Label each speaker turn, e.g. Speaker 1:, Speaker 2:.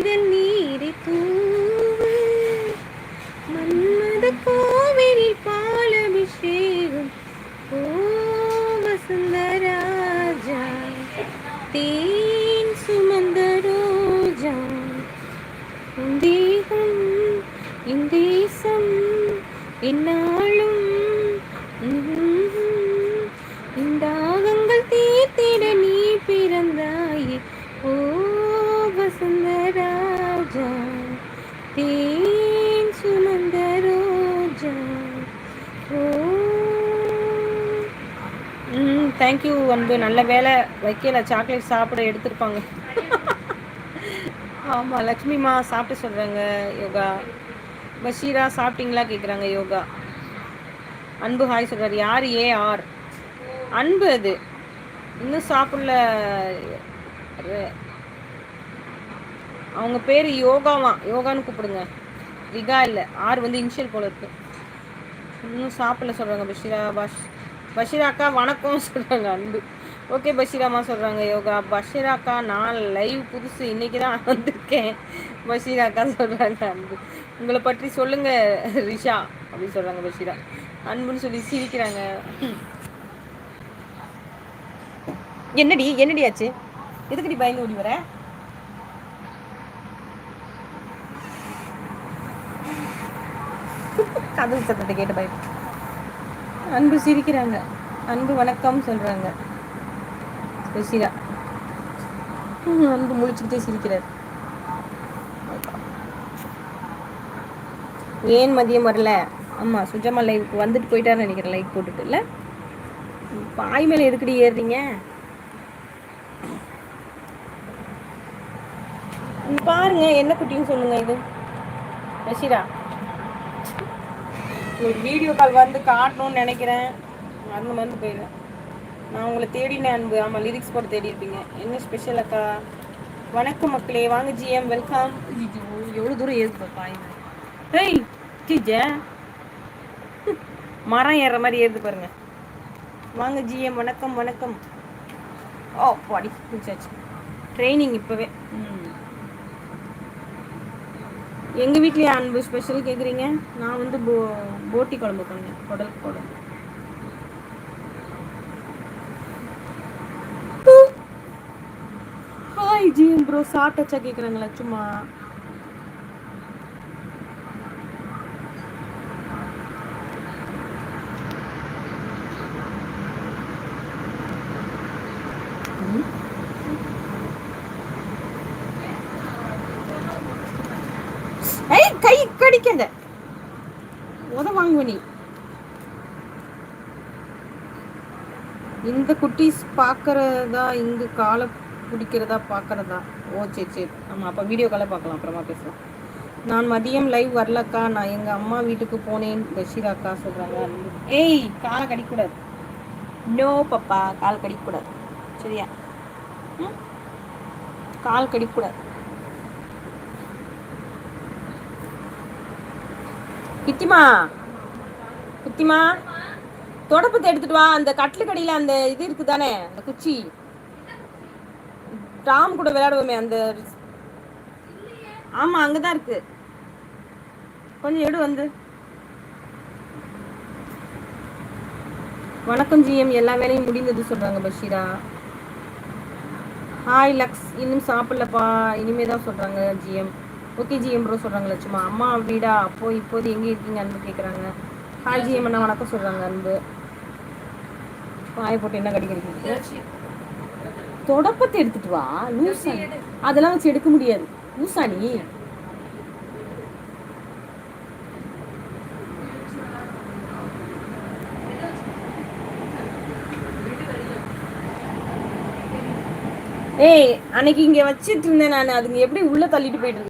Speaker 1: காதல் நீரை தூவு மன்மத கோவிலில் பாலபிஷேகம் ஓ வசந்தராஜா தேன் சுமந்த ரோஜா தேகம் இந்தேசம் என்னாலும் இந்தாகங்கள் தீர்த்திட நீ பிறந்தாயே ஓ வசந்தராஜா தேன் சுமந்த ரோஜா ஓ. தேங்க்யூ அன்பு. நல்ல வேலை வைக்கல, சாக்லேட் சாப்பிட எடுத்திருப்பாங்க. ஆமாம், லக்ஷ்மிமா சாப்பிட்டு சொல்கிறாங்க யோகா. பஷீரா சாப்பிட்டீங்களா கேட்குறாங்க யோகா. அன்பு ஹாய் சொல்கிறார். யார் ஏஆர் அன்பு? அது இன்னும் சாப்பிடல. அவங்க பேர் யோகாவா, யோகான்னு கூப்பிடுங்க. ரிகா இல்லை, ஆர் வந்து இனிஷியல் போல இருக்கு. இன்னும் சாப்பிடல சொல்கிறாங்க பஷீரா. பஷீரா அக்கா வணக்கம் சொல்கிறாங்க அன்பு. ஓகே பஷீராமா சொல்கிறாங்க யோகா. பஷீரா அக்கா நான் லைவ் புதுசு இன்னைக்கு தான் வந்திருக்கேன். பஷீரா அக்கா சொல்கிறாங்க அன்பு. உங்களை பற்றி சொல்லுங்க ரிஷா அப்படின்னு சொல்கிறாங்க பஷீரா. அன்புன்னு சொல்லி சிரிக்கிறாங்க. என்னடி ஆச்சு? எதுக்குடி பயந்து ஓடி வர? கதவு சத்தத்தை கேட்டு பயப்பட. அன்பு சிரிக்கிறாங்க. அன்பு வணக்கம் சொல்றாங்க பஷீரா. அன்பு முழிச்சுக்கிட்டே சிரிக்கிறார். ஏன் மதியம் வரல? ஆமா, சுஜமா லைவுக்கு வந்துட்டு போயிட்டாருன்னு நினைக்கிறேன். லைக் போட்டுட்டு இல்லை பாய் மேலே எதுக்கடி ஏறுறீங்க? பாருங்க என்ன குட்டின்னு சொல்லுங்க. இது பஷீரா ஒரு வீடியோ கால் வந்து காட்டணும்னு நினைக்கிறேன். மறந்து போயிடுறேன். நான் உங்களை தேடினேன் அன்பு. ஆமாம், லிரிக்ஸ் போட்டு தேடி இருப்பீங்க. என்ன ஸ்பெஷல் அக்கா? வணக்கம் மக்களே, வாங்க ஜிஎம் வெல்கம். எவ்வளோ தூரம் ஏறுது பாய். ஹேய் டீஜ மரம் ஏறுற மாதிரி ஏறுது பாருங்க. வாங்க ஜிஎம் வணக்கம் வணக்கம். ஓ பாடி முடிச்சாச்சு ட்ரைனிங் இப்போவே. எங்கள் வீட்லேயே அன்பு ஸ்பெஷல் கேட்குறீங்க? நான் வந்து போட்டி குழம்பு பண்ணேன், குடல் குழம்பு. ஹாய் ஜிஎம் ப்ரோ, சாப்பிட்டச்சா கேட்குறாங்களா? சும்மா கை கடிக்காத, வாங்குவ நீ. இந்த குட்டீஸ் பார்க்கறதா இங்கு காலை பிடிக்கிறதா பார்க்கறதா? ஓ சரி சரி. ஆமாம், அப்போ வீடியோ காலை பார்க்கலாம், அப்புறமா பேசலாம். நான் மதியம் லைவ் வரலக்கா, நான் எங்கள் அம்மா வீட்டுக்கு போனேன் பஷீரா அக்கா சொல்கிறாங்க. ஏய் காலை கடிக்கூடாது. நோ பப்பா, கால் கடிக்கூடாது சரியா? கால் கடிக்கூடாது. குத்திமா தொடப்பத்தை எடுத்துட்டு வா. அந்த கட்டில கடியில அந்த இது இருக்குதானே, அந்த குச்சி டாம் கூட விளையாடுவோமே அந்த. ஆமா அங்கதான் இருக்கு, கொஞ்சம் எடு வந்து. வணக்கம் ஜிஎம், எல்லா வேலையும் முடிந்தது சொல்றாங்க பஷீரா. ஹாய் லக்ஸ், இன்னும் சாப்பிடலப்பா, இனிமே தான் சொல்றாங்க ஜிஎம். ஓகே ஜிஎம் ப்ரோ சொல்கிறாங்க லட்சுமா. அம்மா வீடா? இப்போது எங்கே இருக்கீங்க அன்பு கேட்குறாங்க. ஹாய் ஜிஎம் அண்ணா வணக்கம் சொல்கிறாங்க அன்பு. வாயை போட்டு என்ன கடிக்கிறீங்க? தொடப்பத்தை எடுத்துட்டு வா லூசா. அதெல்லாம் வச்சு எடுக்க முடியாது லூசானி. ஏய் அன்னைக்கு இங்கே வச்சிட்டு இருந்தேன் நான், அதுங்க எப்படி உள்ளே தள்ளிட்டு போயிட்டு